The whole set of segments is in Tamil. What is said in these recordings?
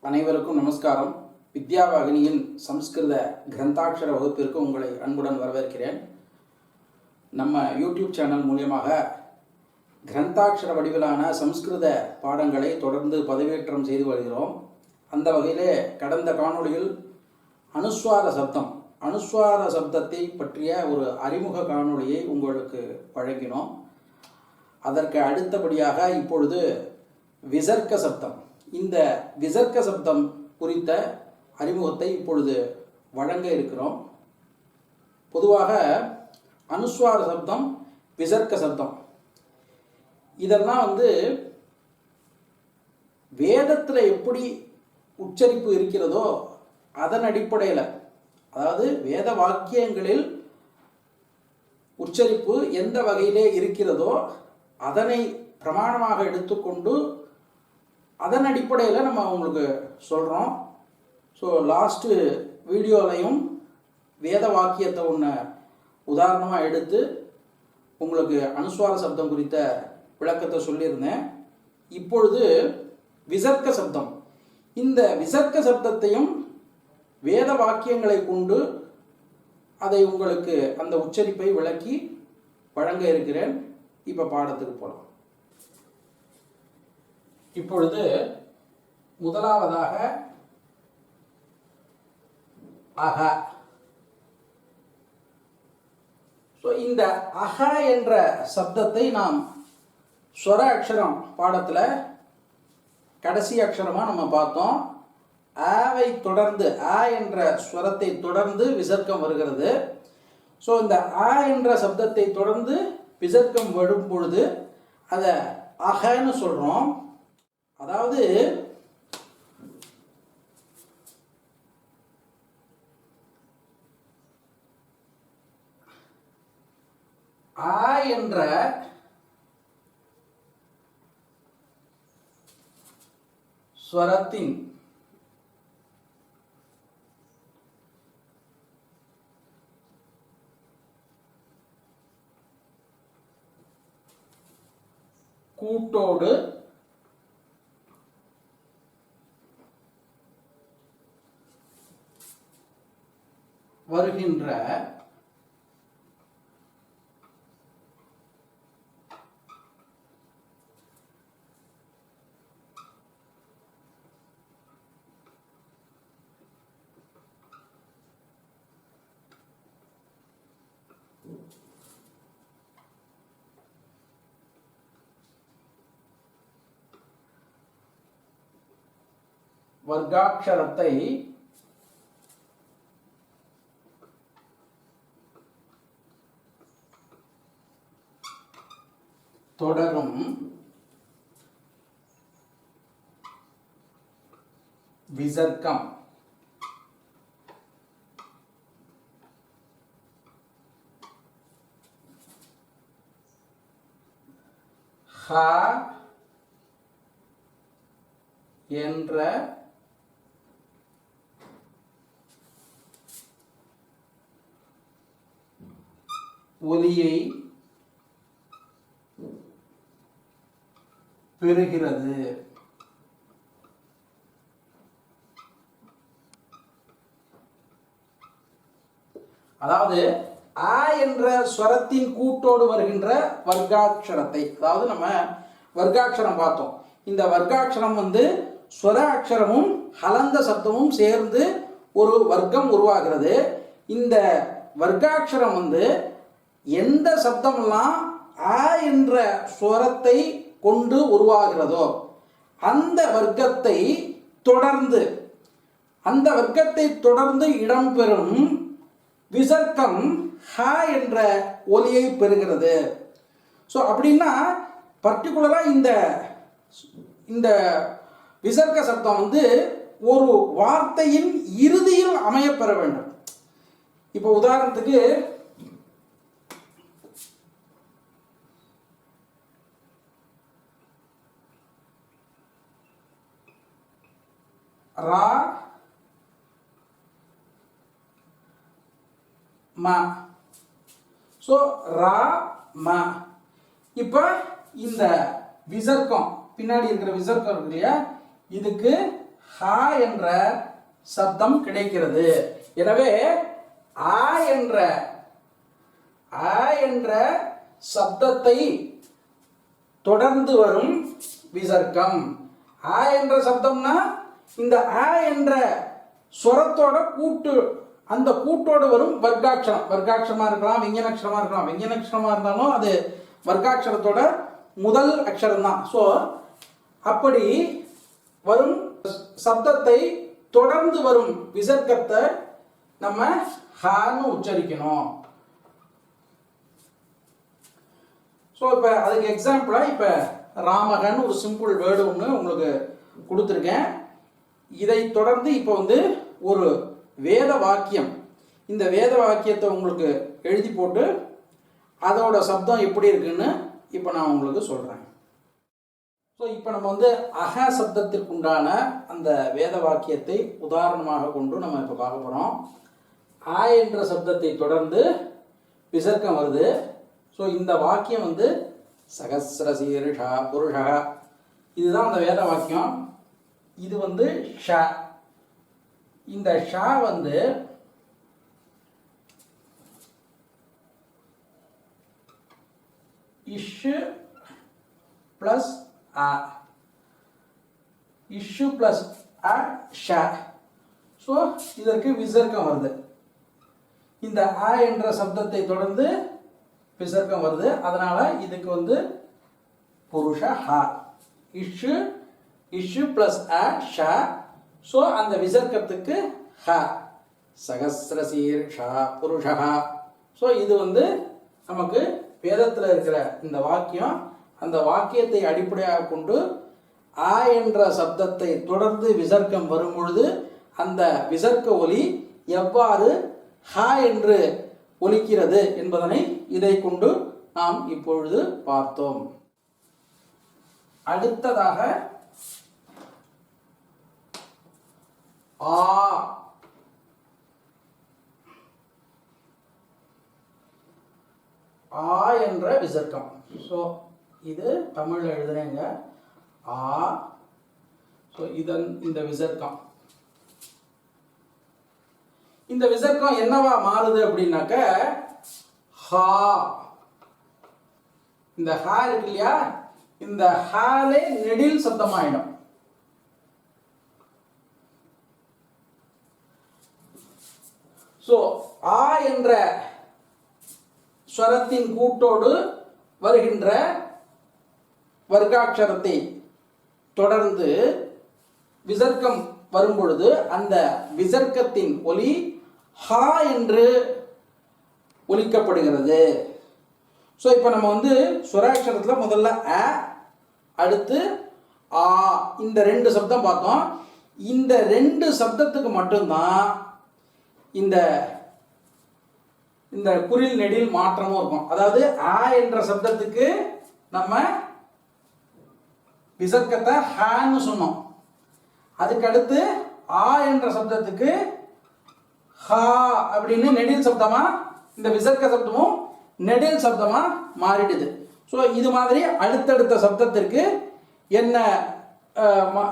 அனைவருக்கும் நமஸ்காரம். வித்யாவாகினியின் சம்ஸ்கிருத கிரந்தாட்சர வகுப்பிற்கு உங்களை அன்புடன் வரவேற்கிறேன். நம்ம யூடியூப் சேனல் மூலியமாக கிரந்தாட்சர வடிவிலான சம்ஸ்கிருத பாடங்களை தொடர்ந்து பதிவேற்றம் செய்து வருகிறோம். அந்த வகையிலே கடந்த காணொளியில் அனுஸ்வார சப்தத்தை பற்றிய ஒரு அறிமுக காணொளியை உங்களுக்கு வழங்கினோம். அதற்கு அடுத்தபடியாக இப்பொழுது விசர்க்க சப்தம், இந்த விசர்க்க சப்தம் குறித்த அறிமுகத்தை இப்பொழுது வழங்க இருக்கிறோம். பொதுவாக அனுஸ்வார சப்தம், விசர்க்க சப்தம் இதெல்லாம் வேதத்தில் எப்படி உச்சரிப்பு இருக்கிறதோ அதன் அடிப்படையில், அதாவது வேத வாக்கியங்களில் உச்சரிப்பு எந்த வகையிலே இருக்கிறதோ அதனை பிரமாணமாக எடுத்துக்கொண்டு அதன் அடிப்படையில் நம்ம உங்களுக்கு சொல்கிறோம். ஸோ லாஸ்ட்டு வீடியோலையும் வேத வாக்கியத்தை ஒன்று உதாரணமாக எடுத்து உங்களுக்கு அனுஸ்வார சப்தம் குறித்த விளக்கத்தை சொல்லியிருந்தேன். இப்பொழுது விசர்க்க சப்தம், இந்த விசர்க்க சப்தத்தையும் வேத வாக்கியங்களை கொண்டு அதை உங்களுக்கு அந்த உச்சரிப்பை விளக்கி வழங்க இருக்கிறேன். இப்போ பாடத்துக்கு போகலாம். இப்பொழுது முதலாவதாக அக. ஸோ இந்த அக என்ற சப்தத்தை நாம் ஸ்வர அக்ஷரம் பாடத்தில் கடைசி அக்ஷரமாக நம்ம பார்த்தோம். ஆவை தொடர்ந்து, ஆ என்ற ஸ்வரத்தை தொடர்ந்து விசர்க்கம் வருகிறது. ஸோ இந்த ஆ என்ற சப்தத்தை தொடர்ந்து விசர்க்கம் வரும் பொழுது அதை அகன்னு சொல்கிறோம். அதாவது ஆ என்ற ஸ்வரத்தின் கூட்டோடு வருகின்ற வர்க்காட்சரத்தை தொடரும் விசர்க்கம் ஹ என்ற ஒலியை பெறுகிறது. அதாவது ஆ என்ற ஸ்வரத்தின் கூட்டோடு வருகின்ற வர்க்காட்சரத்தை, அதாவது நம்ம வர்க்காட்சரம் பார்த்தோம். இந்த வர்க்காட்சரம் ஸ்வர அக்ஷரமும் ஹலந்த சப்தமும் சேர்ந்து ஒரு வர்க்கம் உருவாகிறது. இந்த வர்க்காட்சரம் எந்த சப்தமெல்லாம் ஆ என்ற ஸ்வரத்தை கொண்டு உருவாகிறதோ அந்த வர்க்கத்தை தொடர்ந்து இடம்பெறும் விசர்க்கம் ஹ என்ற ஒலியை பெறுகிறது. ஸோ அப்படின்னா பர்டிகுலராக இந்த விசர்க்க சப்தம் ஒரு வார்த்தையின் இறுதியில் அமையப்பெற வேண்டும். இப்போ உதாரணத்துக்கு ரா ம. ஸோ ரா ம. இப்போ இந்த விசர்க்கம், பின்னாடி இருக்கிற விசர்க்கம் இருக்கு இல்லையா, இதுக்கு ஹ ஹா என்ற சப்தம் கிடைக்கிறது. எனவே ஆ என்ற சப்தத்தை தொடர்ந்து வரும் விசர்க்கம். ஆ என்ற சப்தம்னா இந்த ஆ என்ற ஸ்வரத்தோட கூட்டு, அந்த கூட்டோடு வரும் வர்க்காட்சரம். வர்க்காட்சரமா இருக்கலாம், விஞ்ஞானக்ஷரமா இருக்கலாம். விஞ்ஞானக்ஷரமா இருந்தாலும் அது வர்க்காட்சரத்தோட முதல் அக்ஷரம் தான். ஸோ அப்படி வரும் சப்தத்தை தொடர்ந்து வரும் விசர்க்கத்தை நம்ம ஹான்னு உச்சரிக்கணும். ஸோ இப்போ அதுக்கு எக்ஸாம்பிளாக இப்போ ராமகன் ஒரு சிம்பிள் வேர்டு ஒன்று உங்களுக்கு கொடுத்துருக்கேன். இதை தொடர்ந்து இப்போ வந்து ஒரு வேத வாக்கியம், இந்த வேத வாக்கியத்தை உங்களுக்கு எழுதி போட்டு அதோட சப்தம் எப்படி இருக்குன்னு இப்போ நான் உங்களுக்கு சொல்கிறேன். ஸோ இப்போ நம்ம வந்து அஹ சப்தத்திற்குண்டான அந்த வேத வாக்கியத்தை உதாரணமாக கொண்டு நம்ம இப்போ பார்க்க போகிறோம். ஆ என்ற சப்தத்தை தொடர்ந்து விசர்க்கம் வருது. ஸோ இந்த வாக்கியம் வந்து சகசிரசீர்ஷா புருஷா, இதுதான் அந்த வேத வாக்கியம். இது வந்து ஷ. இந்த ஷா வந்து இஷு பிளஸ் அ, இஷு பிளஸ் அ ஷ. ஸோ இதற்கு விசர்க்கம் வருது. இந்த அ என்ற சப்தத்தை தொடர்ந்து விசர்க்கம் வருது. அதனால இதுக்கு வந்து புருஷ ஹ. இஷு இஷு பிளஸ் அ ஷ. ஸோ அந்த விசர்க்கத்துக்கு ஹ, சகசிரசீர்ஷா புருஷா. ஸோ இது வந்து நமக்கு வேதத்தில் இருக்கிற இந்த வாக்கியம். அந்த வாக்கியத்தை அடிப்படையாக கொண்டு ஆ என்ற சப்தத்தை தொடர்ந்து விசர்க்கம் வரும் பொழுது அந்த விசர்க்க ஒலி எவ்வாறு ஹ என்று ஒலிக்கிறது என்பதனை இதை கொண்டு நாம் இப்பொழுது பார்த்தோம். அடுத்ததாக ஆ. ஆ என்ற விசர்க்கம். ஸோ இது தமிழில் எழுதுறேங்க. ஆ. ஸோ இதன் இந்த விசர்க்கம், இந்த விசர்க்கம் என்னவா மாறுது அப்படின்னாக்க ஹா. இந்த ஹா இருக்கு இல்லையா, இந்த ஹாலே நெடில் சப்தமாயிடும். ஸோ ஆ என்ற ஸ்வரத்தின் கூட்டோடு வருகின்ற வர்க்காட்சரத்தை தொடர்ந்து விசர்க்கம் வரும்பொழுது அந்த விசர்க்கத்தின் ஒலி ஹா என்று ஒலிக்கப்படுகிறது. ஸோ இப்போ நம்ம வந்து சுராட்சரத்தில் முதல்ல அ, அடுத்து ஆ, இந்த ரெண்டு சப்தம் பார்த்தோம். இந்த ரெண்டு சப்தத்துக்கு மட்டும்தான் இந்த இந்த குறில் நெடில் மாற்றமும் இருக்கும். அதாவது ஆ என்ற சப்தத்துக்கு நம்ம விசர்க்கத்தை ஹான்னு சொன்னோம். அதுக்கு அடுத்து ஆ என்ற சப்தத்துக்கு ஹா அப்படின்னு நெடில் சப்தமா, இந்த விசர்க்க சப்தமும் நெடில் சப்தமா மாறிடுது. ஸோ இது மாதிரி அடுத்தடுத்த சப்தத்திற்கு என்ன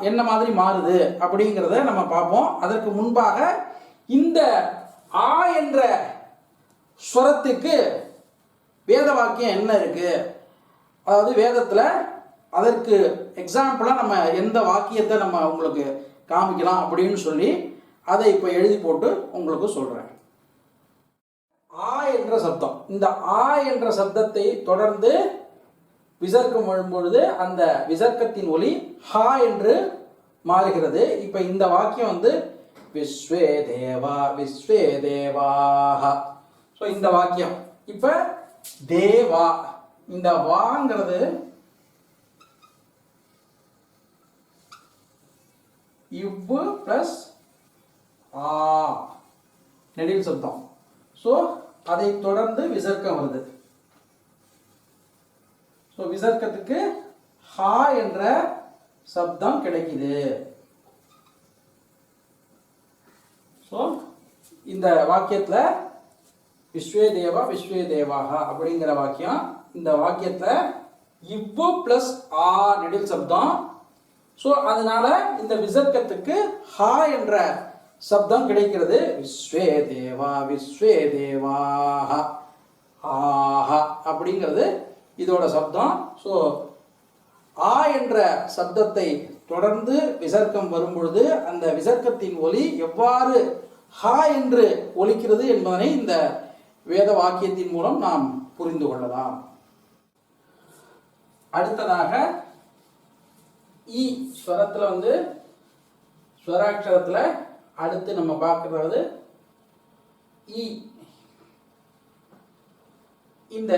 என்ன மாதிரி மாறுது அப்படிங்கிறத நம்ம பார்ப்போம். அதற்கு முன்பாக இந்த ஆ என்ற ஸ்வரத்துக்கு வேத வாக்கியம் என்ன இருக்கு, அதாவது வேதத்தில் அதற்கு எக்ஸாம்பிளாக நம்ம எந்த வாக்கியத்தை நம்ம உங்களுக்கு காமிக்கலாம் அப்படின்னு சொல்லி அதை இப்போ எழுதி போட்டு உங்களுக்கு சொல்கிறேன். ஆ என்ற சப்தம், இந்த ஆ என்ற சப்தத்தை தொடர்ந்து விசர்க்கம் வரும்பொழுது அந்த விசர்க்கத்தின் ஒலி ஹா என்று மாறுகிறது. இப்போ இந்த வாக்கியம் வந்து விஸ்வே தேவா விஸ்வே தேவாஹ. ஸோ இந்த வாக்கியம் இப்போ தேவா, இந்த வாங்கிறது இவ்வு பிளஸ் ஆ நெடில் சப்தம். ஸோ அதை தொடர்ந்து விசர்க்கம் வருது. ஸோ விசர்க்கத்துக்கு ஹா என்ற சப்தம் கிடைக்குது. ஸோ இந்த வாக்கியத்தில் விஸ்வே தேவா விஸ்வே தேவாக அப்படிங்கிற வாக்கியம், இந்த வாக்கியத்தில் இவ்வு பிளஸ் ஆ நெடில் சப்தம். ஸோ அதனால இந்த விசர்க்கத்துக்கு ஹா என்ற சப்தம் கிடைக்கிறது. விஸ்வே தேவா விஸ்வே தேவாஹ ஆஹா அப்படிங்கிறது இதோட சப்தம். ஸோ ஆ என்ற சப்தத்தை தொடர்ந்து விசர்க்கம் வரும்பொழுது அந்த விசர்க்கத்தின் ஒலி எவ்வாறு ஹா என்று ஒலிக்கிறது என்பதனை இந்த வேத வாக்கியத்தின் மூலம் நாம் புரிந்து கொள்ளலாம். அடுத்ததாக இ ஸ்வரத்தில் வந்து ஸ்வராட்சரத்தில் அடுத்து நம்ம பார்க்கறது இ. இந்த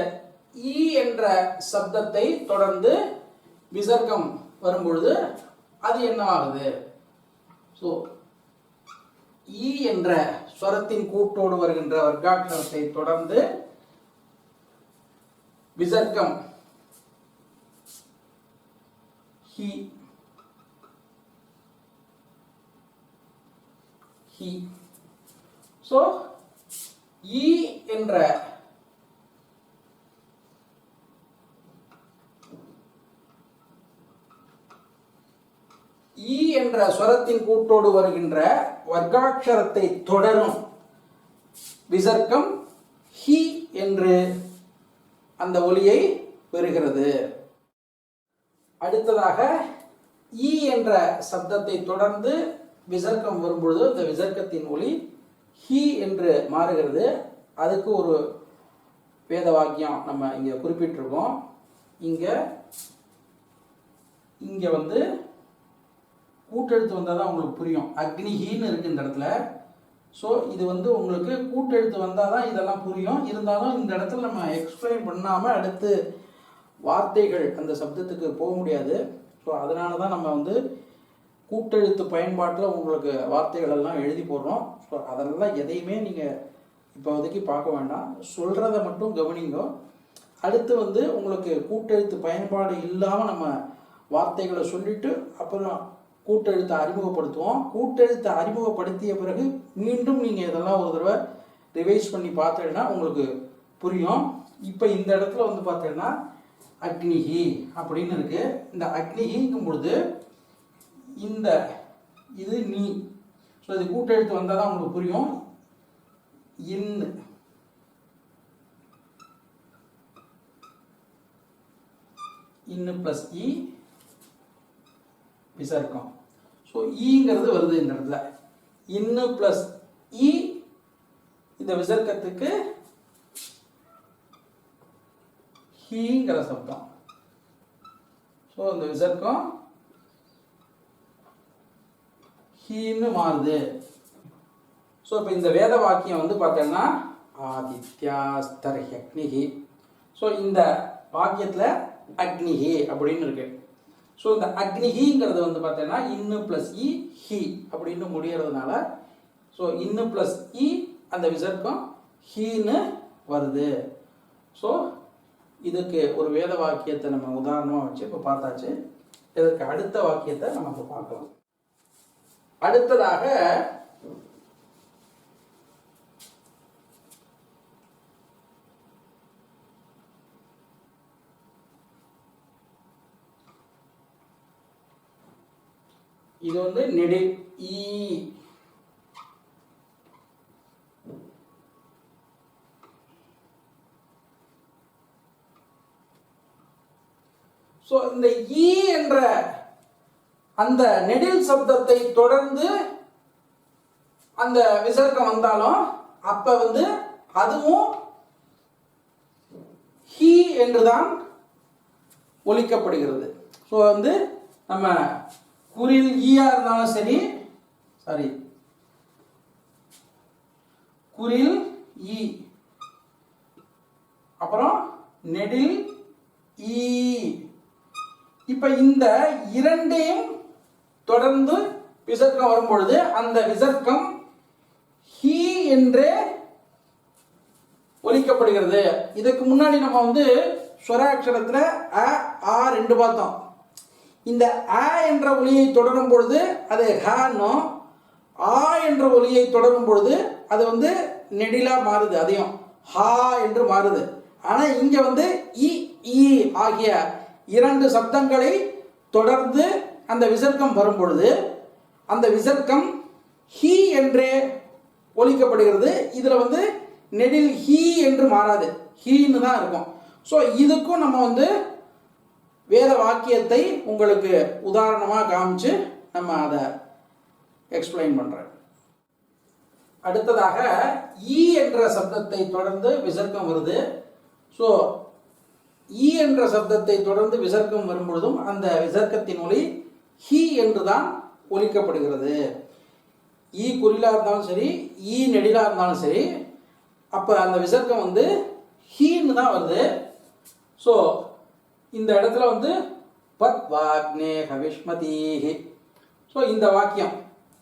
ஈ என்ற சப்தத்தை தொடர்ந்து விசர்க்கம் வரும்பொழுது அது என்னவாகுது? ஸோ ஈ என்ற ஸ்வரத்தின் கூட்டோடு வருகின்ற வர்க்காட்சரத்தை தொடர்ந்து விசர்க்கம் ஹி ஹி. ஸோ ஈ என்ற ஈ என்ற ஸ்வரத்தின் கூட்டோடு வருகின்ற வர்க்காட்சரத்தை தொடரும் விசர்க்கம் ஹி என்று அந்த ஒலியை பெறுகிறது. அடுத்ததாக ஈ என்ற சப்தத்தை தொடர்ந்து விசர்க்கம் வரும்பொழுது இந்த விசர்க்கத்தின் ஒலி ஹி என்று மாறுகிறது. அதுக்கு ஒரு வேத வாக்கியம் நம்ம இங்கே குறிப்பிட்டிருக்கோம். இங்கே வந்து கூட்டெழுத்து வந்தால் தான் உங்களுக்கு புரியும். அக்னிஹின்னு இருக்கு இந்த இடத்துல. ஸோ இது வந்து உங்களுக்கு கூட்டெழுத்து வந்தால் தான் இதெல்லாம் புரியும். இருந்தாலும் இந்த இடத்துல நம்ம எக்ஸ்பிளைன் பண்ணாமல் அடுத்து வார்த்தைகள் அந்த சப்தத்துக்கு போக முடியாது. ஸோ அதனால தான் நம்ம வந்து கூட்டெழுத்து பயன்பாட்டில் உங்களுக்கு வார்த்தைகள் எல்லாம் எழுதி போடுறோம். ஸோ அதெல்லாம் எதையுமே நீங்கள் இப்போதைக்கு பார்க்க வேண்டாம், சொல்கிறத மட்டும் கவனிங்க. அடுத்து வந்து உங்களுக்கு கூட்டெழுத்து பயன்பாடு இல்லாமல் நம்ம வார்த்தைகளை சொல்லிவிட்டு அப்புறம் கூட்டெழுத்தை அறிமுகப்படுத்துவோம். கூட்டெழுத்தை அறிமுகப்படுத்திய பிறகு மீண்டும் நீங்கள் இதெல்லாம் ஒரு தடவை ரிவைஸ் பண்ணி பார்த்தீங்கன்னா உங்களுக்கு புரியும். இப்போ இந்த இடத்துல வந்து பார்த்தீங்கன்னா அக்னிஹி அப்படின்னு இருக்கு. இந்த அக்னிஹிங்கும் பொழுது இந்த இது நீ. ஸோ இது கூட்டெழுத்து வந்தால் தான் உங்களுக்கு புரியும். இன்னு பிளஸ் இ விசர்க்கம். ஸோ ஈங்கிறது வருது இந்த இடத்துல. இன்னு பிளஸ் இ இந்த விசர்க்கத்துக்கு ஹீங்கிற சப்தம். ஸோ இந்த விசர்க்கம் ஹீன்னு மாறுது. ஸோ இப்போ இந்த வேத வாக்கியம் வந்து பார்த்தோம்னா ஆதித்யாஸ்தர்ஹி அக்னிஹி. ஸோ இந்த வாக்கியத்தில் அக்னிஹி அப்படின்னு இருக்கு. ஸோ இந்த அக்னிஹிங்கிறது வந்து பார்த்தீங்கன்னா இன்னு பிளஸ் இ ஹி அப்படின்னு முடியறதுனால ஸோ இன்னு பிளஸ் இ அந்த விசர்க்கம் ஹீன்னு வருது. ஸோ இதுக்கு ஒரு வேத வாக்கியத்தை நம்ம உதாரணமாக வச்சு இப்போ பார்த்தாச்சு. இதற்கு அடுத்த வாக்கியத்தை நம்ம இப்போ பார்க்கலாம். அடுத்ததாக இது வந்து நெடில் ஈ. ஸோ இந்த ஈ என்ற அந்த நெடில் சப்தத்தை தொடர்ந்து அந்த விசர்க்கம் வந்தாலும் அப்ப வந்து அதுவும் ஹி என்றுதான் ஒலிக்கப்படுகிறது. ஸோ வந்து நம்ம குறில் ஈயா இருந்தாலும் சரி, குறில் ஈ அப்புறம் நெடில் ஈ. இப்ப இந்த இரண்டையும் தொடர்ந்து விசர்க்கம் வரும்பொழுது அந்த விசர்க்கம் ஹி என்றே ஒலிக்கப்படுகிறது. இதுக்கு முன்னாடி நம்ம வந்து ஸ்வராட்சரத்துல அ ஆ ரெண்டு பார்த்தோம். இந்த அ என்ற ஒலியை தொடரும் பொழுது அது ஹன்னும், ஆ என்ற ஒலியை தொடரும் பொழுது அது வந்து நெடிலா மாறுது, அதையும் ஹா என்று மாறுது. ஆனா இங்க வந்து இ ஈ ஆகிய இரண்டு சப்தங்களை தொடர்ந்து அந்த விசர்க்கம் வரும் பொழுது அந்த விசர்க்கம் ஹி என்றே ஒலிக்கப்படுகிறது. இதில் வந்து நெடில் ஹீ என்று மாறாது, ஹீன்னு தான் இருக்கும். ஸோ இதுக்கும் நம்ம வந்து வேத வாக்கியத்தை உங்களுக்கு உதாரணமாக காமிச்சு நம்ம அதை எக்ஸ்பிளைன் பண்ணுறேன். அடுத்ததாக ஈ என்ற சப்தத்தை தொடர்ந்து விசர்க்கம் வருது. ஸோ ஈ என்ற சப்தத்தை தொடர்ந்து விசர்க்கம் வரும் பொழுதும் அந்த விசர்க்கத்தின் ஒலி ஹி என்று தான் ஒலிக்கப்படுகிறது. ஈ குறிலா இருந்தாலும் சரி, ஈ நெடிலா இருந்தாலும் சரி, அப்போ அந்த விசர்க்கம் வந்து ஹீன்னு தான் வருது. ஸோ இந்த இடத்துல வந்து பத் வாக்னே ஹவிஷ்மதீஹி. ஸோ இந்த வாக்கியம்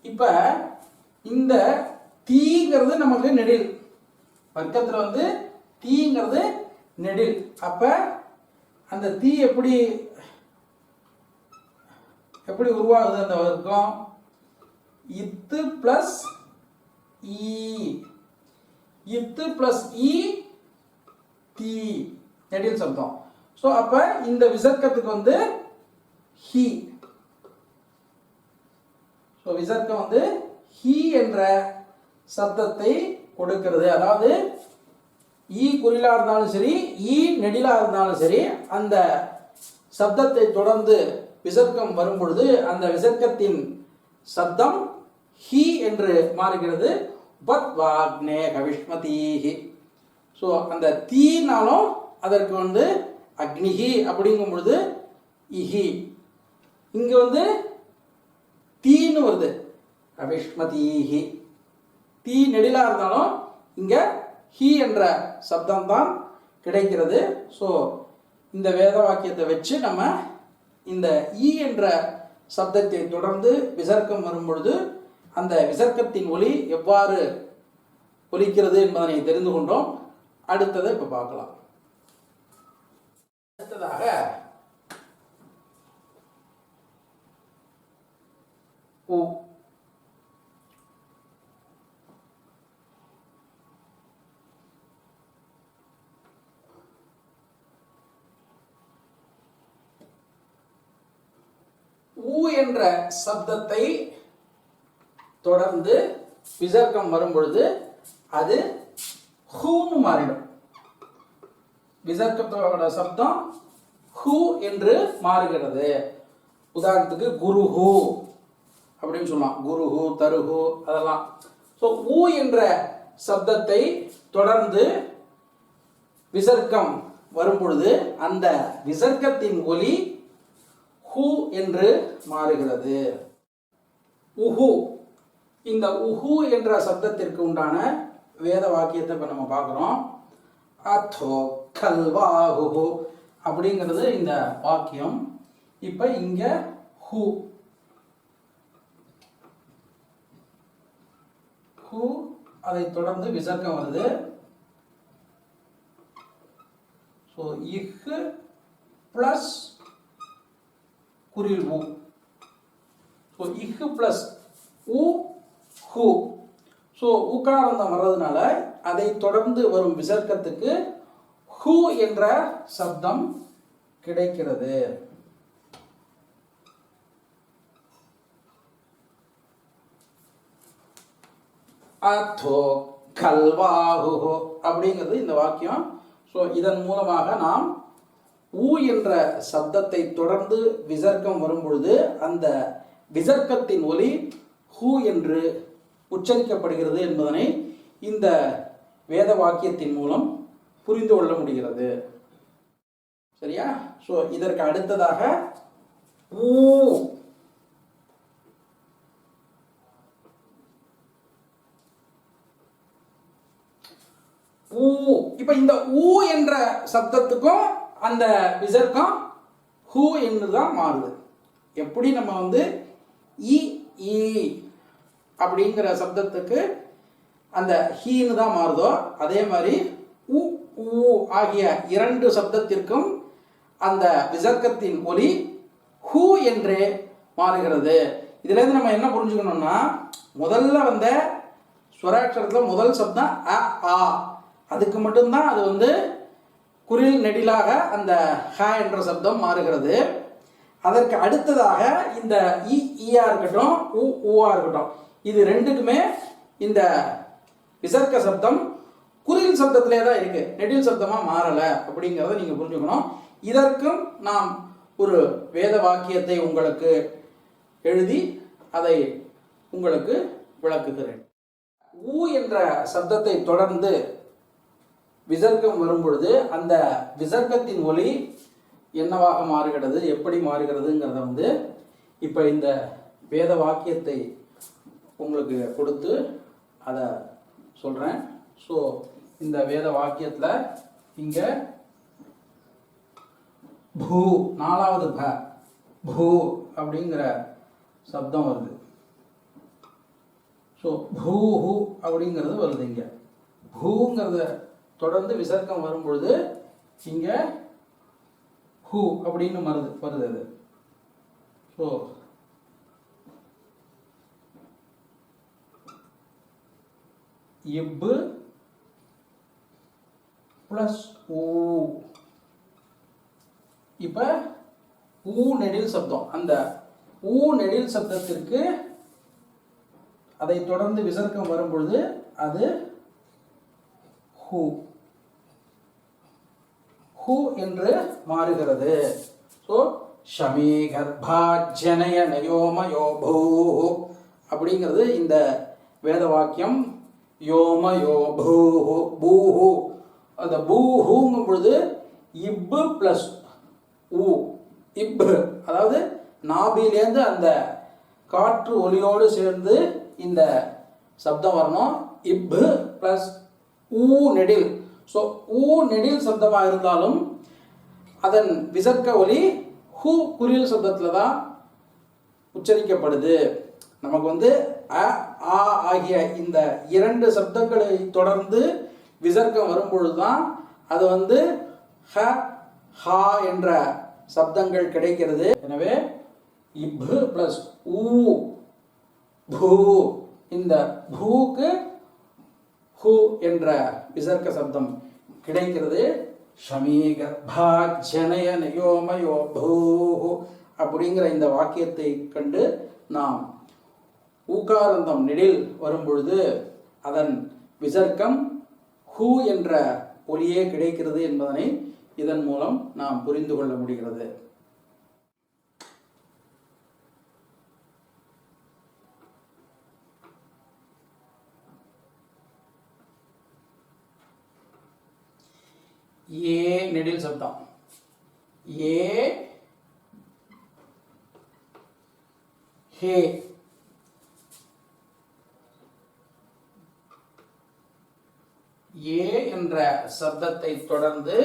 இப்போ இந்த தீங்கிறது நமக்கு நெடில், வர்க்கத்தில் வந்து தீங்கிறது நெடில். அப்போ அந்த தீ எப்படி உருவாகுது அந்த வர்க்கம்? இத்து பிளஸ் ஈ, இத்து பிளஸ் ஈ தீ, நெடில் சப்தம். ஸோ அப்போ இந்த விசர்க்கத்துக்கு வந்து ஹி. ஸோ விசர்க்கம் வந்து ஹி என்ற சப்தத்தை கொடுக்கிறது. அதாவது ஈ குறிலா இருந்தாலும் சரி, ஈ நெடிலா இருந்தாலும் சரி, அந்த சப்தத்தை தொடர்ந்து விசர்க்கம் வரும் பொழுது அந்த விசர்க்கத்தின் சப்தம் ஹி என்று மாறுகிறது. பத் வாக்னே கவிஷ்மதீஹி. ஸோ அந்த தீனாலும் அதற்கு வந்து அக்னிஹி அப்படிங்கும் பொழுது இஹி. இங்கே வந்து தீன்னு வருது, கவிஷ்மதீஹி. தீ நெடிலா இருந்தாலும் இங்கே ஹி என்ற சப்தம் தான் கிடைக்கிறது. ஸோ இந்த வேத வாக்கியத்தை வச்சு நம்ம இந்த ஈ என்ற சப்தத்தை தொடர்ந்து விசர்க்கம் வரும் பொழுது அந்த விசர்க்கத்தின் ஒலி எவ்வாறு ஒலிக்கிறது என்பதனை தெரிந்து கொண்டோம். அடுத்ததை இப்போ பார்க்கலாம். அடுத்ததாக உ. ஊ என்ற சப்தத்தை தொடர்ந்து விசர்க்கம் வரும் பொழுது அது ஹூன்னு மாறிடும். விசர்க்கத்தோட சப்தம் ஹூ என்று மாறுகிறது. உதாரணத்துக்கு குருஹு அப்படின்னு சொல்லலாம், குருஹு, தருஹு, அதெல்லாம். ஸோ ஊ என்ற சப்தத்தை தொடர்ந்து விசர்க்கம் வரும் பொழுது அந்த விசர்க்கத்தின் ஒலி ஹூ என்று மாறுகிறது. உஹு. இந்த உஹு என்ற சப்தத்திற்கு உண்டான வேத வாக்கியத்தை இப்போ நம்ம பார்க்குறோம். அதோ கல்வாஹு அப்படிங்கிறது இந்த வாக்கியம். இப்போ இங்கே ஹூ, ஹூ, அதை தொடர்ந்து விசர்க்கம் வருது. ஸோ இஹ் பிளஸ் குறில் ஊ. ஸோ இஹ் பிளஸ் ஊ ஹூ. ஸோ உக்காரந்தம் வர்றதுனால அதை தொடர்ந்து வரும் விசர்க்கத்துக்கு ஹூ என்ற சப்தம் கிடைக்கிறது. அதோ கல்வாஹு அப்படிங்கிறது இந்த வாக்கியம். ஸோ இதன் மூலமாக நாம் ஊ என்ற சப்தத்தை தொடர்ந்து விசர்க்கம் வரும் பொழுது அந்த விசர்க்கத்தின் ஒலி ஹூ என்று உச்சரிக்கப்படுகிறது என்பதனை இந்த வேத வாக்கியத்தின் மூலம் புரிந்து கொள்ள முடிகிறது. சரியா? ஸோ இதற்கு அடுத்ததாக ஊ. ஊ. இப்ப இந்த ஊ என்ற சப்தத்துக்கும் அந்த விசர்க்கம் ஹூ என்று தான் மாறுது. எப்படி நம்ம வந்து இ ஈ அப்படிங்கிற சப்தத்துக்கு அந்த ஹீன்னு தான் மாறுதோ அதே மாதிரி உ ஊ ஆகிய இரண்டு சப்தத்திற்கும் அந்த விசர்க்கத்தின் ஒலி ஹூ என்றே மாறுகிறது. இதுலேருந்து நம்ம என்ன புரிஞ்சுக்கணும்னா, முதல்ல வந்த ஸ்வராட்சரத்தில் முதல் சப்தம் அ ஆ, அதுக்கு மட்டும்தான் அது வந்து குறில் நெடிலாக அந்த ஹ என்ற சப்தம் மாறுகிறது. அதற்கு அடுத்ததாக இந்த ஈயா இருக்கட்டும் ஊவா இருக்கட்டும், இது ரெண்டுக்குமே இந்த விசர்க்க சப்தம் குறில் சப்தத்திலே தான் இருக்கு, நெடில் சப்தமா மாறல அப்படிங்கிறத நீங்க புரிஞ்சுக்கணும். இதற்கும் நாம் ஒரு வேத வாக்கியத்தை உங்களுக்கு எழுதி அதை உங்களுக்கு விளக்குகிறேன். ஊ என்ற சப்தத்தை தொடர்ந்து விசர்க்கம் வரும் பொழுது அந்த விசர்க்கத்தின் ஒலி என்னவாக மாறுகிறது, எப்படி மாறுகிறதுங்கிறத இப்போ இந்த வேத வாக்கியத்தை உங்களுக்கு கொடுத்து அதை சொல்கிறேன். ஸோ இந்த வேத வாக்கியத்தில் இங்கே பூ, நாலாவது பூ அப்படிங்கிற சப்தம் வருது. ஸோ பூஹு அப்படிங்கிறது வருது. இங்கே பூங்கிறத தொடர்ந்து விசர்க்கம் வரும் பொழுது இங்கே ஹூ அப்படின்னு வருது அது. ஸோ இப்பு பிளஸ் ஊ. இப்போ ஊ நெடில் சப்தம், அந்த ஊ நெடில் சப்தத்திற்கு அதை தொடர்ந்து விசர்க்கம் வரும் பொழுது அது ஹூ ஹூ என்று மாறுகிறது. ஸோ ஷமீ கர்ப்பாஜ்ஜனய நயோமயோ பூ அப்படிங்கிறது இந்த வேத வாக்கியம். யோமயோ பூஹு பூஹு, அந்த பூஹுங்கும் பொழுது இப்பு பிளஸ் ஊ, இப்பு அதாவது நாபிலேருந்து அந்த காற்று ஒலியோடு சேர்ந்து இந்த சப்தம் வரணும். இப்பு பிளஸ் ஊ நெடில். ஸோ ஊ நெடில் சப்தமாக இருந்தாலும் அதன் விசர்க்க ஒலி ஹூ குறில் சப்தத்தில் தான் உச்சரிக்கப்படுது. நமக்கு அ ஆ ஆகிய இந்த இரண்டு சப்தங்களை தொடர்ந்து விசர்க்கம் வரும்பொழுது தான் அது ஹ ஹா என்ற சப்தங்கள் கிடைக்கிறது. எனவே இப்பு பிளஸ் ஊ பூ, இந்த பூக்கு ஹூ என்ற விசர்க்க சப்தம் கிடைக்கிறது. ஷமீகர்பாஜ்ஜனய நயோமயோ பூ அப்படிங்கிற இந்த வாக்கியத்தை கண்டு நாம் ஊகாரந்தம் நெடில் வரும்பொழுது அதன் விசர்க்கம் ஹூ என்ற ஒலியே கிடைக்கிறது என்பதனை இதன் மூலம் நாம் புரிந்து கொள்ள முடிகிறது. ஏ நெடில் சப்தம், ஏ ஹே, ஏ என்ற சப்தத்தை தொடர்ந்து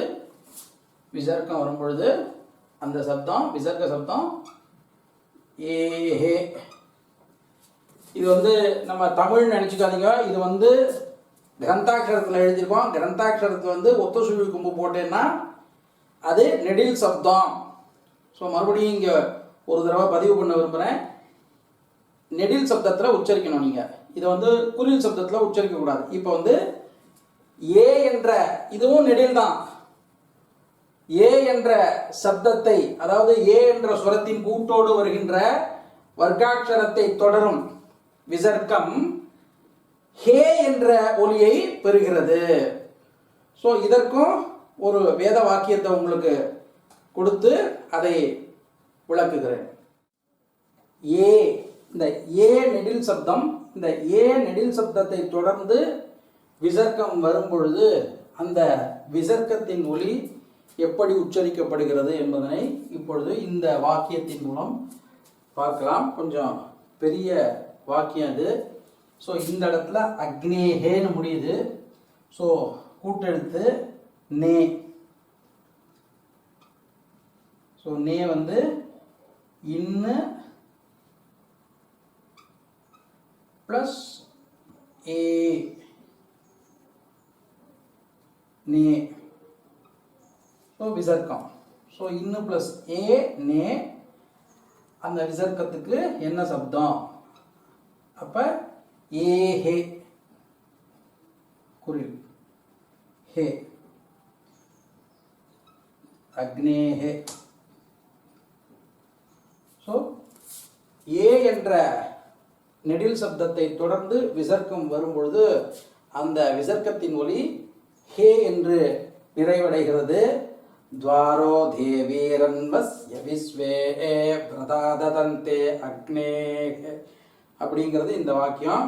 விசர்க்கம் வரும் பொழுது அந்த சப்தம் விசர்க்க சப்தம் ஏஹே. இது நம்ம தமிழ் நினைச்சுக்காதீங்க, இது கிரந்தாட்சரத்தில் எழுதியிருக்கோம். கிரந்தாட்சரத்தில் ஒத்த சுழி கும்பு போட்டேன்னா அது நெடில் சப்தம். ஸோ மறுபடியும் இங்கே ஒரு தடவை பதிவு பண்ண விரும்புகிறேன். நெடில் சப்தத்தில் உச்சரிக்கணும். நீங்கள் இதை குறில் சப்தத்தில் உச்சரிக்கக்கூடாது. இப்போ ஏ என்ற இதுவும் நெடில் தான். ஏ என்ற சப்தத்தை, அதாவது ஏ என்ற சுரத்தின் கூட்டோடு வருகின்ற வர்க்காட்சரத்தை தொடரும் விசர்க்கம் ஹே என்ற ஒலியை பெறுகிறது. ஸோ இதற்கும் ஒரு வேத வாக்கியத்தை உங்களுக்கு கொடுத்து அதை விளக்குகிறேன். ஏ, இந்த ஏ நெடில் சப்தம், இந்த ஏ நெடில் சப்தத்தை தொடர்ந்து விசர்க்கம் வரும் பொழுது அந்த விசர்க்கத்தின் ஒலி எப்படி உச்சரிக்கப்படுகிறது என்பதனை இப்பொழுது இந்த வாக்கியத்தின் மூலம் பார்க்கலாம். கொஞ்சம் பெரிய வாக்கியம் அது. ஸோ இந்த இடத்துல அக்னேஹேன்னு முடியுது. ஸோ கூட்டெழுத்து நே. ஸோ நே இன்னு ப்ளஸ் ஏ, நே. ஸோ விசர்க்கம். ஸோ இன்னு ப்ளஸ் ஏ நே, அந்த விசர்க்கத்துக்கு என்ன சப்தம்? அப்ப ஏஹே குறில் ஹே, அக்னேஹே. ஸோ ஏ என்ற நெடில் சப்தத்தை தொடர்ந்து விசர்க்கம் வரும்பொழுது அந்த விசர்க்கத்தின் ஒலி ஹே என்று நிறைவடைகிறது. துவாரோ தேவீரன்வஸ்ய விஸ்வே பிரதாததந்தே அக்னே அப்படிங்கிறது இந்த வாக்கியம்.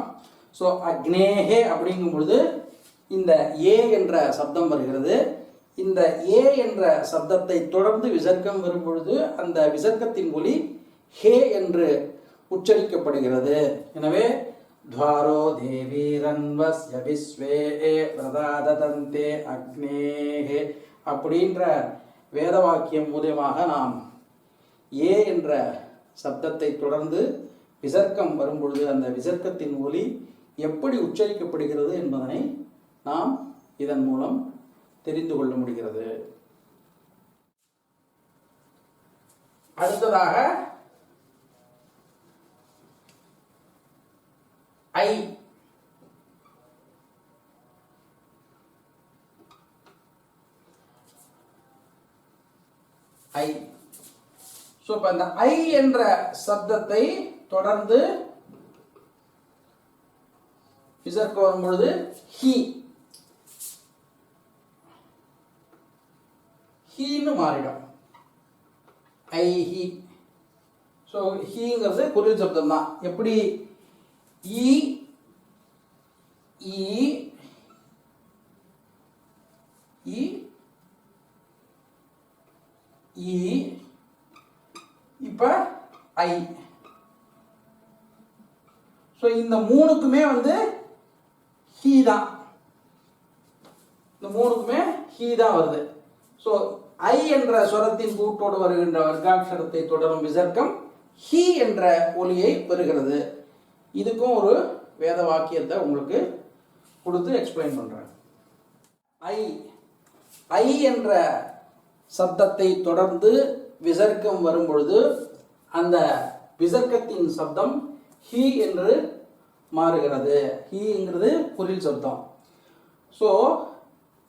ஸோ அக்னேஹே அப்படிங்கும் பொழுது இந்த ஏ என்ற சப்தம் வருகிறது. இந்த ஏ என்ற சப்தத்தை தொடர்ந்து விசர்க்கம் வரும் பொழுது அந்த விசர்க்கத்தின் ஒலி ஹே என்று உச்சரிக்கப்படுகிறது. எனவே துவாரோ தேவீரன்வஸ்ய விஸ்வே பிரதாததந்தே அக்னேஹே அப்படின்ற வேத வாக்கியம் மூலமாக நாம் ஏ என்ற சப்தத்தை தொடர்ந்து விசர்க்கம் வரும்பொழுது அந்த விசர்க்கத்தின் ஒலி எப்படி உச்சரிக்கப்படுகிறது என்பதனை நாம் இதன் மூலம் தெரிந்து கொள்ள முடிகிறது. அடுத்ததாக ஐ. ஐ. ஸோ இப்போ இந்த ஐ என்ற சப்தத்தை தொடர்ந்து விசர்க்கம் வரும் பொழுது ஹி ஹீன்னு மாறிடும். ஐ ஹி. ஸோ ஹீங்கிறது குரில் சப்தம் தான். எப்படி இ இ இ இ இப்ப ஐ. ஸோ இந்த மூணுக்குமே ஹீ தான். இந்த மூணுக்குமே ஹீ தான் வருது. ஸோ ஐ என்ற ஸ்வரத்தின் கூட்டோடு வருகின்ற வர்க்காட்சரத்தை தொடரும் விசர்க்கம் ஹீ என்ற ஒலியை பெறுகிறது. இதுக்கும் ஒரு வேத வாக்கியத்தை உங்களுக்கு கொடுத்து எக்ஸ்பிளைன் பண்றேன். ஐ. ஐ என்ற சப்தத்தை தொடர்ந்து விசர்க்கம் வரும் பொழுது அந்த விசர்க்கத்தின் சப்தம் ஹீ என்று மாறுகிறது. ஹீங்கிறது குரில் சப்தம். ஸோ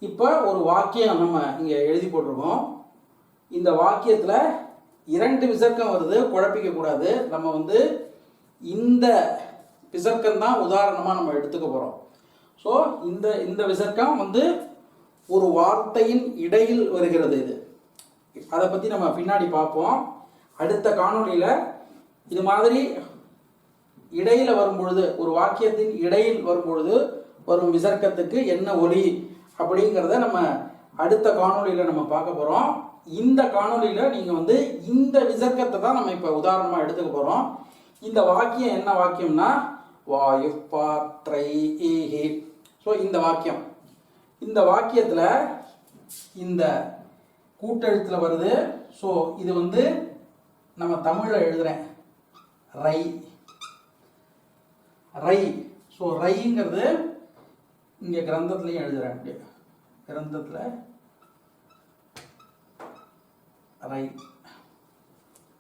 இப்போ ஒரு வாக்கியம் நம்ம இங்கே எழுதி போட்டிருக்கோம். இந்த வாக்கியத்தில் 2 விசர்க்கம் வருது, குழப்பிக்க கூடாது. நம்ம இந்த விசர்க்கம் தான் உதாரணமாக நம்ம எடுத்துக்க போகிறோம். ஸோ இந்த விசர்க்கம் ஒரு வார்த்தையின் இடையில் வருகிறது. அதை பற்றி நம்ம பின்னாடி பார்ப்போம். அடுத்த காணொளியில் இது மாதிரி இடையில் வரும்பொழுது, ஒரு வாக்கியத்தின் இடையில் வரும்பொழுது வரும் விசர்க்கத்துக்கு என்ன ஒலி அப்படிங்கிறத நம்ம அடுத்த காணொளியில் நம்ம பார்க்க போகிறோம். இந்த காணொளியில் நீங்கள் இந்த விசர்க்கத்தை தான் நம்ம இப்போ உதாரணமாக எடுத்துக்க போகிறோம். இந்த வாக்கியம் என்ன வாக்கியம்னா வாயு பாத்ரைஹி. ஸோ இந்த வாக்கியம், இந்த வாக்கியத்தில் இந்த கூட்டெழுத்தில் வருது. ஸோ இது நம்ம தமிழில் எழுதுகிறேன் ரை ரை. ஸோ ரைங்கிறது இங்கே கிரந்தத்துலையும் எழுதுகிறேன். அப்படி கிரந்தத்தில் ரை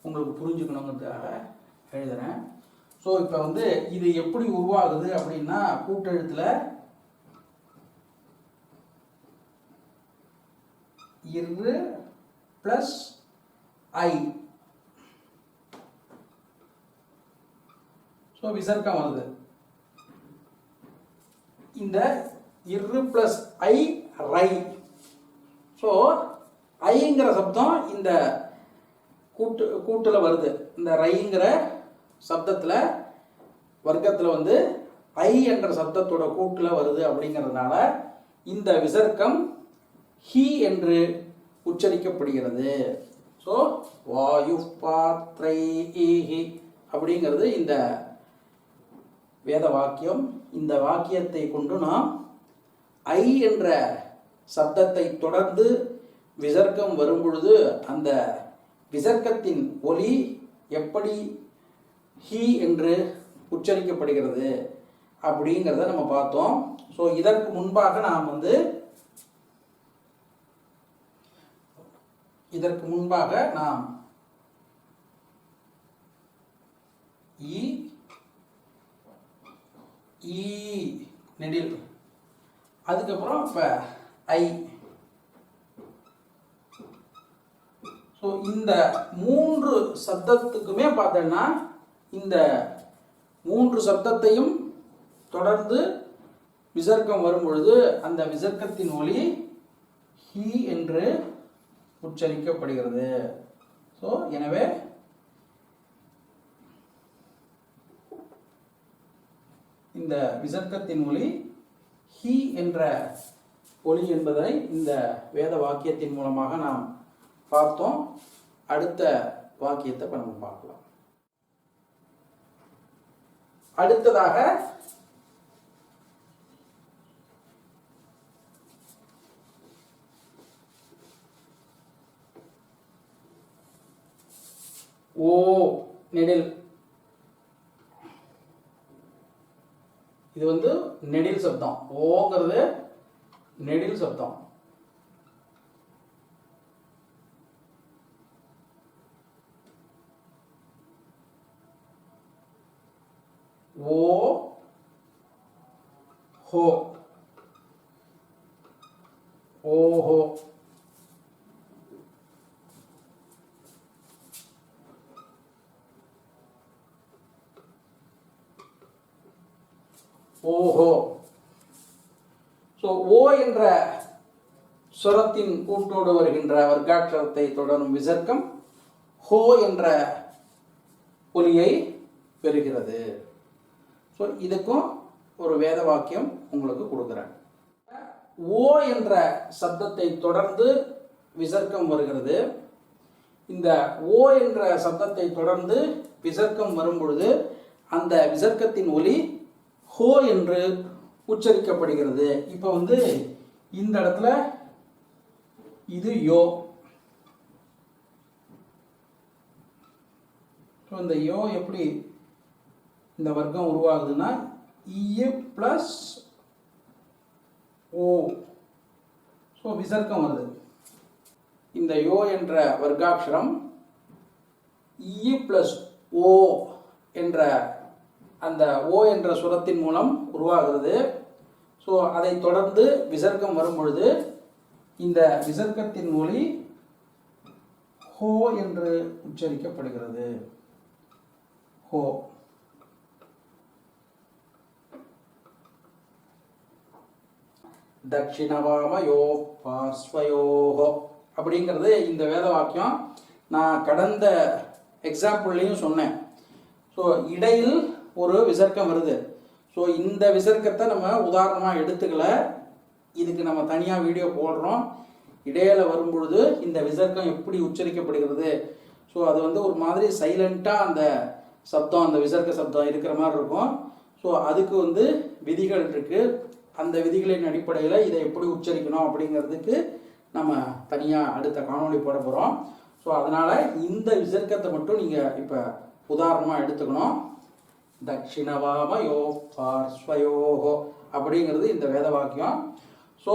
உங்களுக்கு புரிஞ்சுக்கணுங்கிறதுக்காக எழுதுகிறேன். ஸோ இப்போ இது எப்படி உருவாகுது அப்படின்னா கூட்டெழுத்தில் இரு பிளஸ் ஐ. ஸோ விசர்க்கம் வருது. இந்த இரு பிளஸ் ஐ ரை. ஸோ ஐங்கிற சப்தம் இந்த கூட்டில் வருது. இந்த ரைங்கிற சப்தத்தில் வர்க்கத்தில் ஐ என்ற சப்தத்தோட கூட்டில் வருது. அப்படிங்கிறதுனால இந்த விசர்க்கம் ஹி என்று உச்சரிக்கப்படுகிறது. ஸோ வாயு பாத்ரைஹி அப்படிங்கிறது இந்த வேத வாக்கியம். இந்த வாக்கியத்தை கொண்டு நாம் ஐ என்ற சப்தத்தை தொடர்ந்து விசர்க்கம் வரும் பொழுது அந்த விசர்க்கத்தின் ஒலி எப்படி ஹி என்று உச்சரிக்கப்படுகிறது அப்படிங்கிறத நம்ம பார்த்தோம். ஸோ இதற்கு முன்பாக நாம் இ ஈ நெடில், அதுக்கப்புறம் இப்போ ஐ. ஸோ இந்த 3 சப்தத்துக்குமே பார்த்தோன்னா இந்த 3 சப்தத்தையும் தொடர்ந்து விசர்க்கம் வரும் பொழுது அந்த விசர்க்கத்தின் ஒலி ஹி என்று உச்சரிக்கப்படுகிறது. ஸோ எனவே இந்த விசர்க்கத்தின் ஒலி ஹி என்ற ஒலி என்பதை இந்த வேத வாக்கியத்தின் மூலமாக நாம் பார்த்தோம். அடுத்த வாக்கியத்தை இப்ப நம்ம பார்க்கலாம். அடுத்ததாக ஓ நெடில். இது வந்து நெடில் சப்தம். ஓங்கிறது நெடில் சப்தம். ஓ ஹோ ஓஹோ. ஓஹோ. ஸோ ஓ என்ற சுரத்தின் கூட்டோடு வருகின்ற வர்க்காட்சரத்தை தொடரும் விசர்க்கம் ஹோ என்ற ஒலியை பெறுகிறது. ஸோ இதுக்கும் ஒரு வேத வாக்கியம் உங்களுக்கு கொடுக்குறேன். ஓ என்ற சப்தத்தை தொடர்ந்து விசர்க்கம் வருகிறது. இந்த ஓ என்ற சப்தத்தை தொடர்ந்து விசர்க்கம் வரும் பொழுது அந்த விசர்க்கத்தின் ஒலி ஹோ என்று உச்சரிக்கப்படுகிறது. இப்போ வந்து இந்த இடத்துல இது யோ. இந்த யோ எப்படி இந்த வர்க்கம் உருவாகுதுன்னா இ பிளஸ் ஓ. ஸோ விசர்க்கம் வருது. இந்த யோ என்ற வர்க்காட்சரம் இ பிளஸ் ஓ என்ற அந்த ஓ என்ற சுரத்தின் மூலம் உருவாகிறது. ஸோ அதை தொடர்ந்து விசர்க்கம் வரும் பொழுது இந்த விசர்க்கத்தின் ஒலி ஹோ என்று உச்சரிக்கப்படுகிறது. ஹோ. தட்சிணவாமயோ பார்ஸ்வயோஹோ அப்படிங்கிறது இந்த வேத வாக்கியம். நான் கடந்த எக்ஸாம்பிள்லையும் சொன்னேன். ஸோ இடையில் ஒரு விசர்க்கம் வருது. ஸோ இந்த விசர்க்கத்தை நம்ம உதாரணமாக எடுத்துக்கல, இதுக்கு நம்ம தனியாக வீடியோ போடுறோம். இடையில வரும் பொழுது இந்த விசர்க்கம் எப்படி உச்சரிக்கப்படுகிறது. ஸோ அது வந்து ஒரு மாதிரி சைலண்ட்டாக அந்த சப்தம், அந்த விசர்க்க சப்தம் இருக்கிற மாதிரி இருக்கும். ஸோ அதுக்கு வந்து விதிகள் இருக்கு. அந்த விதிகளின் அடிப்படையில் இதை எப்படி உச்சரிக்கணும் அப்படிங்கிறதுக்கு நம்ம தனியாக அடுத்த காணொளி போட போகிறோம். ஸோ அதனால் இந்த விசர்க்கத்தை மட்டும் நீங்கள் இப்போ உதாரணமாக எடுத்துக்கணும். தட்சிணவாமயோ பார்ஸ்வயோஹோ அப்படிங்கிறது இந்த வேத வாக்கியம். ஸோ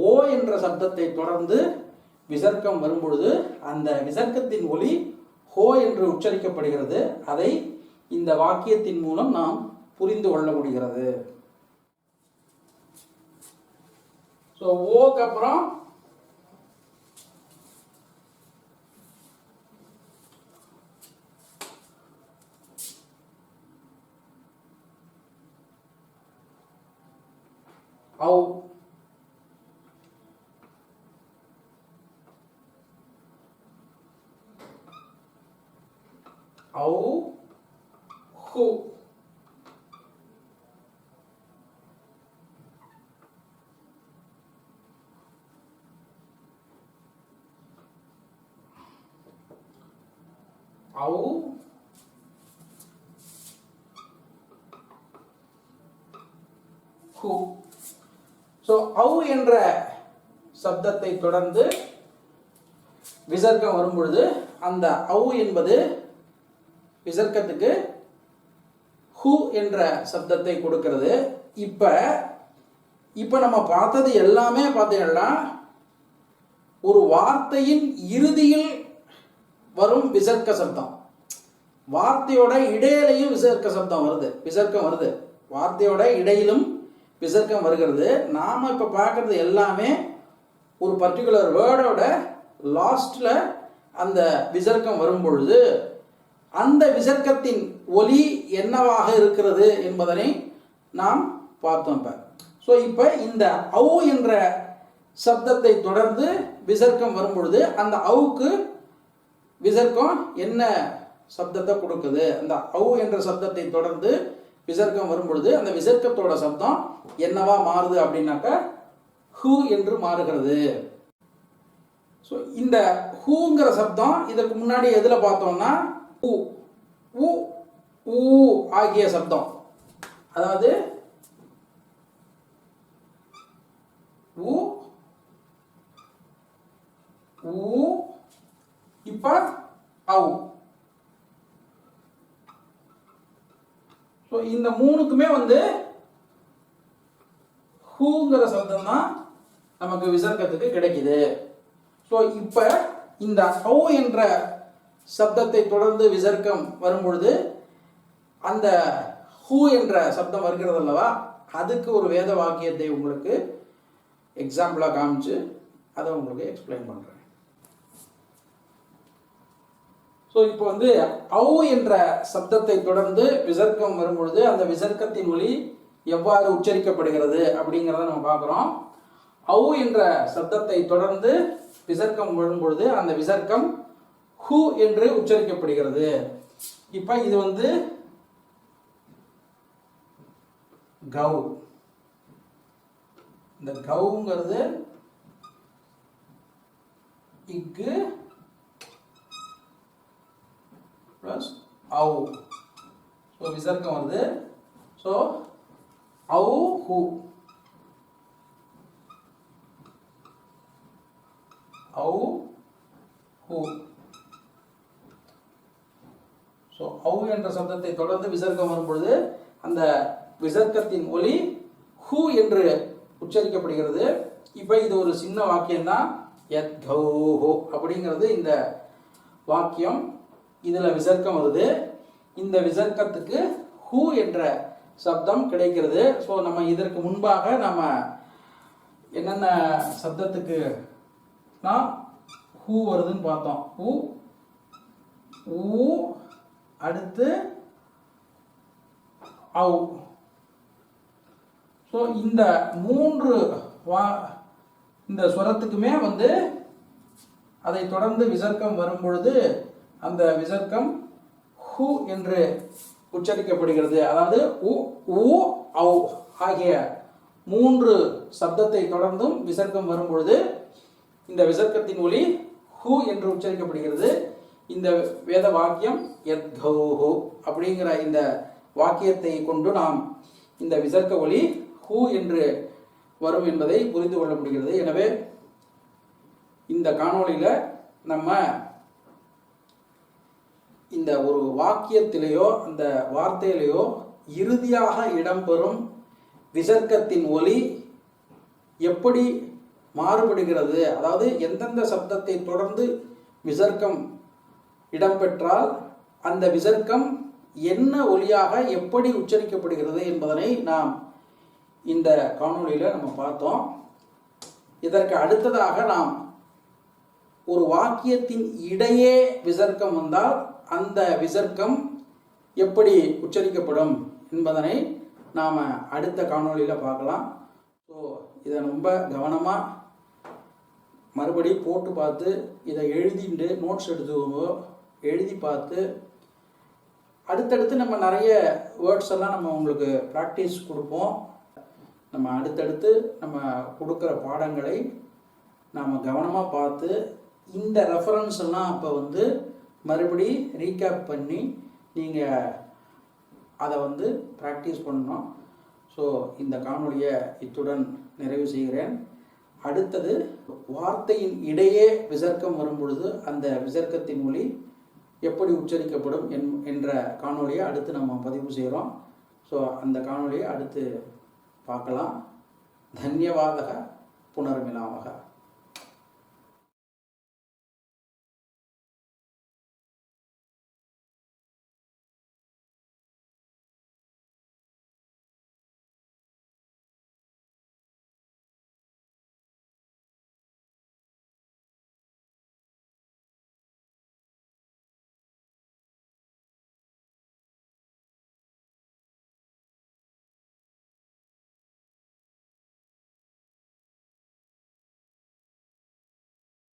ஓ என்ற சப்தத்தை தொடர்ந்து விசர்க்கம் வரும்பொழுது அந்த விசர்க்கத்தின் ஒலி ஹோ என்று உச்சரிக்கப்படுகிறது. அதை இந்த வாக்கியத்தின் மூலம் நாம் புரிந்து கொள்ள முடிகிறது. ஸோ ஓக்கு அப்புறம் ஔ. ஔ ஹு. ஔ ஹு. ஸோ ஔ என்ற சப்தத்தை தொடர்ந்து விசர்க்கம் வரும் பொழுது அந்த ஔ என்பது விசர்க்கத்துக்கு ஹு என்ற சப்தத்தை கொடுக்கிறது. இப்போ நம்ம பார்த்தது எல்லாமே பார்த்தீங்கன்னா ஒரு வார்த்தையின் இறுதியில் வரும் விசர்க்க சப்தம். வார்த்தையோட இடையிலையும் விசர்க்க சப்தம் வருது, விசர்க்கம் வருது. வார்த்தையோட இடையிலும் விசர்க்கம் வருகிறது. நாம் இப்போ பார்க்குறது எல்லாமே ஒரு பர்டிகுலர் வேர்டோட லாஸ்ட்டில் அந்த விசர்க்கம் வரும் பொழுது அந்த விசர்க்கத்தின் ஒலி என்னவாக இருக்கிறது என்பதனை நாம் பார்த்தோம். ஸோ இப்போ இந்த ஔ என்ற சப்தத்தை தொடர்ந்து விசர்க்கம் வரும் பொழுது அந்த ஔக்கு விசர்க்கம் என்ன சப்தத்தை கொடுக்குது, அந்த ஔ என்ற சப்தத்தை தொடர்ந்து விசர்க்கம் வரும் பொழுது அந்த விசர்க்கத்தோட சப்தம் என்னவா மாறுது அப்படின்னாக்க ஹூ என்று மாறுகிறது. ஸோ இந்த ஹூங்கிற சப்தம் இதற்கு முன்னாடி எதில் பார்த்தோம்னா உ உ ஊ ஆகிய சப்தம், அதாவது உ ஊ இப்ப ஔ. ஸோ இந்த மூணுக்குமே ஹூங்கிற சப்தம் தான் நமக்கு விசர்க்கத்துக்கு கிடைக்குது. ஸோ இப்போ இந்த ஔ என்ற சப்தத்தை தொடர்ந்து விசர்க்கம் வரும்பொழுது அந்த ஹூ என்ற சப்தம் வருகிறது அல்லவா, அதுக்கு ஒரு வேத வாக்கியத்தை உங்களுக்கு எக்ஸாம்பிளாக காமிச்சு அதை உங்களுக்கு எக்ஸ்பிளைன் பண்ணுறேன். ஸோ இப்போ ஔ என்ற சப்தத்தை தொடர்ந்து விசர்க்கம் வரும்பொழுது அந்த விசர்க்கத்தின் ஒலி எவ்வாறு உச்சரிக்கப்படுகிறது அப்படிங்கிறத நம்ம பார்க்குறோம். ஔ என்ற சப்தத்தை தொடர்ந்து விசர்க்கம் வரும்பொழுது அந்த விசர்க்கம் ஹூ என்று உச்சரிக்கப்படுகிறது. இப்போ இது கௌ. இந்த கௌங்கிறது இக்கு பிளஸ் ஔ. ஸோ விசர்க்கம் வருது. ஸோ ஔ ஹூ, ஔ ஹூ. ஸோ ஔ என்ற சப்தத்தை தொடர்ந்து விசர்க்கம் வரும்பொழுது அந்த விசர்க்கத்தின் ஒலி ஹூ என்று உச்சரிக்கப்படுகிறது. இப்போ இது ஒரு சின்ன வாக்கியம்தான். யத் கௌஹோ அப்படிங்கிறது இந்த வாக்கியம். இதில் விசர்க்கம் வருது. இந்த விசர்க்கத்துக்கு ஹூ என்ற சப்தம் கிடைக்கிறது. ஸோ நம்ம இதற்கு முன்பாக நம்ம என்னென்ன சப்தத்துக்கு ஹூ வருதுன்னு பார்த்தோம். ஊ ஊ அடுத்து ஔ. ஸோ இந்த மூன்று இந்த ஸ்வரத்துக்குமே அதை தொடர்ந்து விசர்க்கம் வரும் பொழுது அந்த விசர்க்கம் ஹூ என்று உச்சரிக்கப்படுகிறது. அதாவது உ ஊ ஔ ஆகிய மூன்று சப்தத்தை தொடர்ந்தும் விசர்க்கம் வரும் பொழுது இந்த விசர்க்கத்தின் ஒலி ஹூ என்று உச்சரிக்கப்படுகிறது. இந்த வேத வாக்கியம் யத் கௌஹு அப்படிங்கிற இந்த வாக்கியத்தை கொண்டு நாம் இந்த விசர்க்க ஒலி ஹூ என்று வரும் என்பதை புரிந்து கொள்ள முடிகிறது. எனவே இந்த காணொளியில் நம்ம இந்த ஒரு வாக்கியத்திலேயோ அந்த வார்த்தையிலேயோ இறுதியாக இடம்பெறும் விசர்க்கத்தின் ஒலி எப்படி மாறுபடுகிறது, அதாவது எந்தெந்த சப்தத்தை தொடர்ந்து விசர்க்கம் இடம்பெற்றால் அந்த விசர்க்கம் என்ன ஒலியாக எப்படி உச்சரிக்கப்படுகிறது என்பதனை நாம் இந்த காணொளியில் நம்ம பார்த்தோம். இதற்கு அடுத்ததாக நாம் ஒரு வாக்கியத்தின் இடையே விசர்க்கம் வந்தால் அந்த விசர்க்கம் எப்படி உச்சரிக்கப்படும் என்பதனை நாம் அடுத்த காணொளியில் பார்க்கலாம். ஸோ இதை ரொம்ப கவனமாக மறுபடி போட்டு பார்த்து இதை எழுதிட்டு நோட்ஸ் எடுத்துக்கோங்க. எழுதி பார்த்து அடுத்தடுத்து நம்ம நிறைய வேர்ட்ஸ் எல்லாம் நம்ம உங்களுக்கு ப்ராக்டிஸ் கொடுப்போம். நம்ம அடுத்தடுத்து நம்ம கொடுக்குற பாடங்களை நாம் கவனமாக பார்த்து இந்த ரெஃபரன்ஸ் எல்லாம் அப்போ மறுபடி ரீகேப் பண்ணி நீங்கள் அதை ப்ராக்டிஸ் பண்ணணும். ஸோ இந்த காணொளியை இத்துடன் நிறைவு செய்கிறேன். அடுத்தது வார்த்தையின் இடையே விசர்க்கம் வரும் பொழுது அந்த விசர்க்கத்தின் ஒலி எப்படி உச்சரிக்கப்படும் என்ற காணொளியை அடுத்து நம்ம பதிவு செய்கிறோம். ஸோ அந்த காணொளியை அடுத்து பார்க்கலாம். தன்யவாதக புனர்மிலாமக.